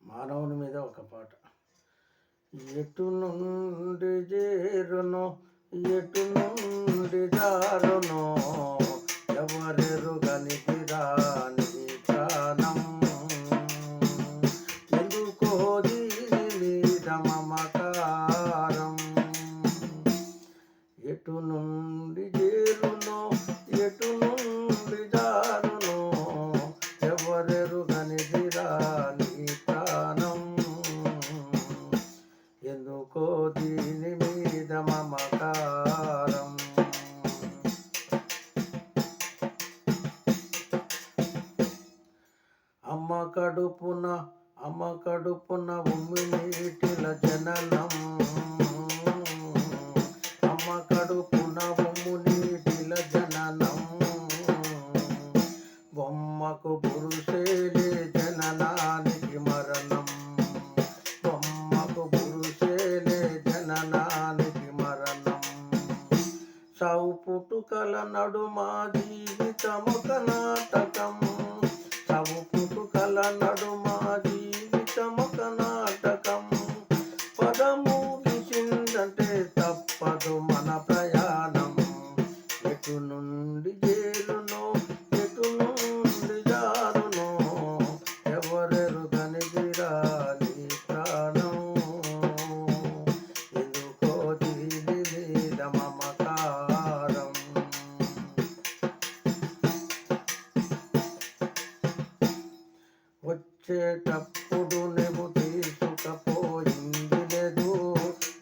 మానవుని మీద ఒక పాట. ఎటు నుండి చేరునో ఎటు నుండి జారునో ఎవరెరుగని రాని ప్రాణం, ఎందుకో దీని మీద మమకారం. ఎటు నుండి చేరునో ఎటు నుండి జారునో ఎవరెరుగని రాని ప్రాణం, ఎందుకో దీని మీద మమకారం. అమ్మ కడుపున ఉమ్మి నీటిల జననం, అమ్మ కడుపున ఉమ్ము నీటిల జననం, బొమ్మకు పురుషేలే జననానికి మరణం, బొమ్మకు పురుషేలే జననానికి మరణం. సావు పుట్టుకల నడుమా జీవితమొక నాటకం, సావు పుట్టుకల నడుమా జీవితమొక నాటకం. పదము గిసిందంటే తప్పదు మన ప్రయాణం, ఎటు నుండి చేరునో ఎటు నుండి జారునో ఎవరెరుగని రాని ప్రాణం, ఎందుకో దీని మీద మమకారం. వచ్చేటప్పుడు నువ్వు తీసుకపోయింది లేదు,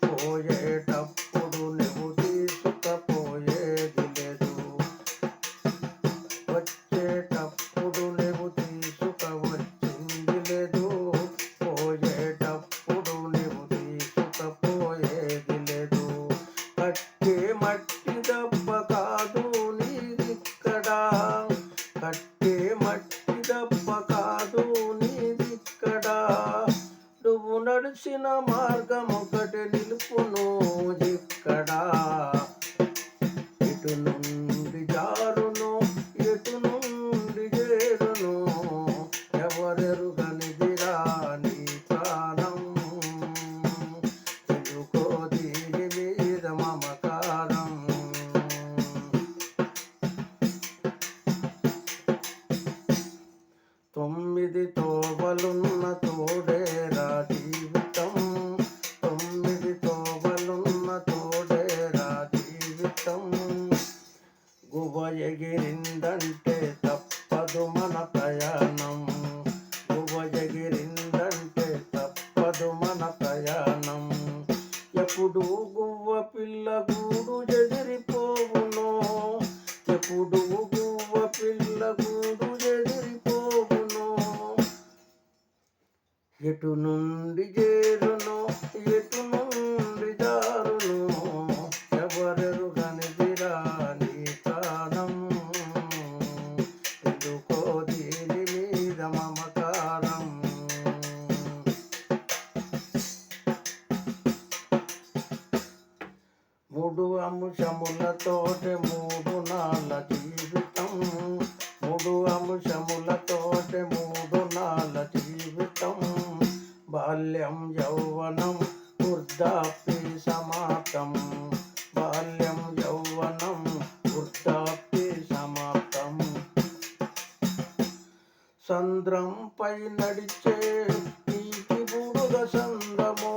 పోయేటప్పుడు నువ్వు తీసుకపోయేది లేదు. వచ్చేటప్పుడు నువ్వు తీసుకువచ్చింది లేదు, పోయేటప్పుడు నువ్వు తీసుకుపోయేది లేదు. కట్టే మట్టి దెబ్బ కాదు నీదిక్కడ, కట్టే మట్టి దెబ్బ కాదు నీదిక్కడ. నువ్వు నడిచిన మార్గం ఒకటి నిలుపును ఇక్కడ, ఎటు నుండి జారును ఎటు నుండి చేరును ఎవరెరుగని రాని ప్రాణం, ఎందుకో దీని మీద మమకారం. తొమ్మిది తోవలున్న తోడేరా జీవితం, తొమ్మిది తోవలున్న తోడేరా జీవితం. గువ్వ ఎగిరిందంటే తప్పదు మన ప్రయాణం, గువ్వ ఎగిరిందంటే తప్పదు మన ప్రయాణం. ఎప్పుడు గువ్వ పిల్ల గూడు ఎదిరిపోవునో, ఎప్పుడు గువ్వ పిల్ల గూడు ఎదిరిపోవునో, ఎటు నుండి చేరునో ఎటు నుండి జారునో ఎవరెరుగని రాని ప్రాణం, ఎందుకో దీని మీద మమకారం. మూడు అంశములతోటి మూడు నాళ్ళ జీవితం, మూడు అంశములతోటి మూడు నాళ్ళ జీవితం. బాల్యం యౌవనం వృద్ధాప్య సమాప్తం, బాల్యం యౌవనం వృద్ధాప్య సమాప్తం. సంద్రంపై నడిచే నీటి బుడుగ సంద్రమో,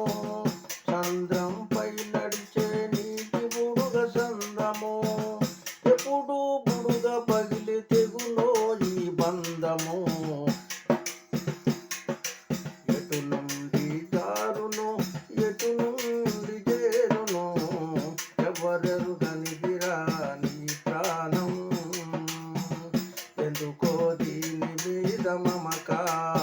సంద్రంపై నడిచే నీటి బుడుగ సంద్రమో. ఎప్పుడు బుడుగ పగిలి తెగులో ఈ బంధము, ఎటు నుండి జారునో ఎటు నుండి చేరునో ఎవరెరుగని రాని ప్రాణం, ఎందుకో దీని మీద మమకారం.